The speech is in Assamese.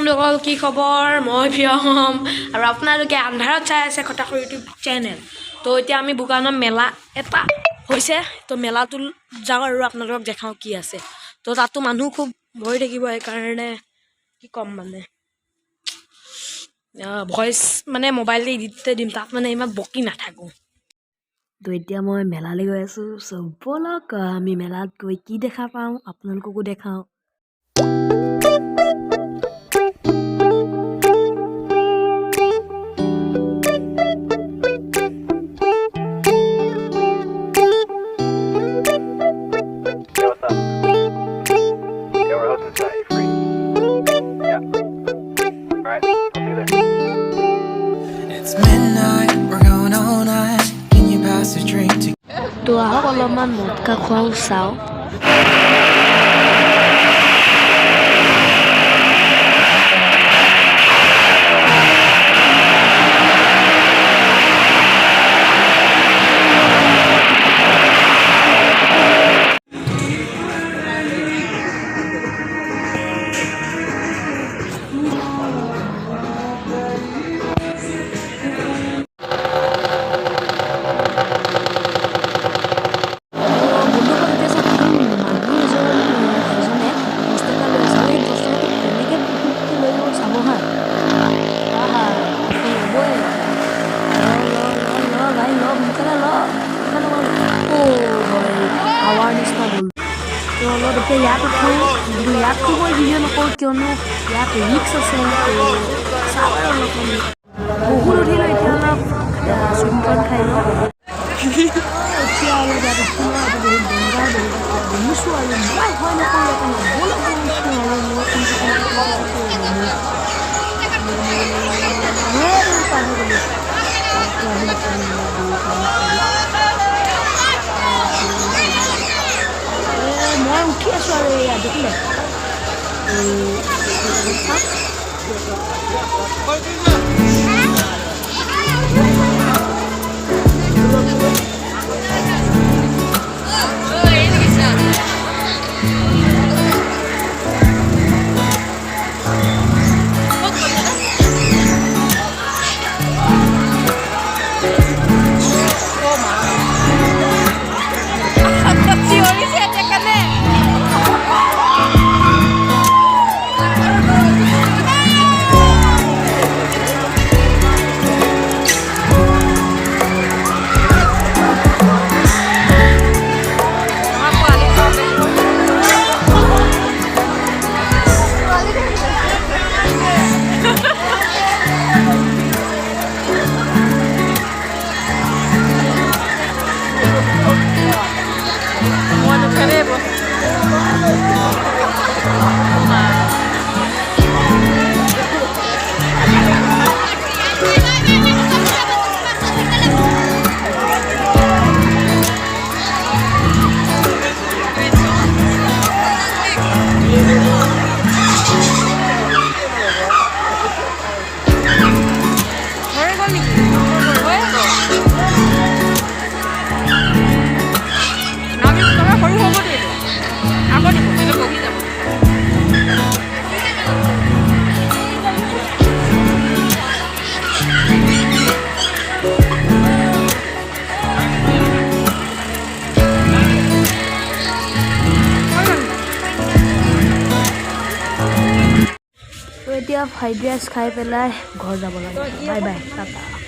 বন্ধুসকল কি খবৰ মই প্ৰিয়ম আৰু আপোনালোকে আন্ধাৰত চাই আছে খটাখৰ ইউটিউব চেনেল তো এতিয়া আমি বুকানৰ মেলা এটা হৈছে তো মেলাটো যাওঁ আৰু আপোনালোকক দেখাওঁ কি আছে তো তাতো মানুহ খুব ভৰি থাকিব সেইকাৰণে কি কম মানে ভইচ মানে মোবাইল এডিটতে দিম তাত মানে ইমান বকি নাথাকোঁ তো এতিয়া মই মেলালৈ গৈ আছোঁ চ' ব'লক আমি মেলাত গৈ কি দেখা পাওঁ আপোনালোককো দেখাওঁ তো আহক অলপমান মদকা খোৱাও চাওঁ অলপ এতিয়া ইয়াত উঠোঁ কিন্তু ইয়াততো মই ভিডিঅ' নকৰোঁ কিয়নো ইয়াত ৰিক্স আছে চাওঁ আৰু অলপ বহুত উঠিলোঁ এতিয়া অলপ চুইংকণ খাই লওঁ এতিয়া অলপ ইয়াত উঠিলোঁ এইটো বহুত ডেঞ্জাৰ বনিছোঁ আৰু মই ভয় নকৰোঁ ইয়াতে নবলক বনিছোঁ আৰু মই মই উঠি আছোঁ আৰু এয়া দেখিলে এতিয়া ফ্ৰাইড ৰাইচ খাই পেলাই ঘৰ যাব লাগে বাই বাই টাটা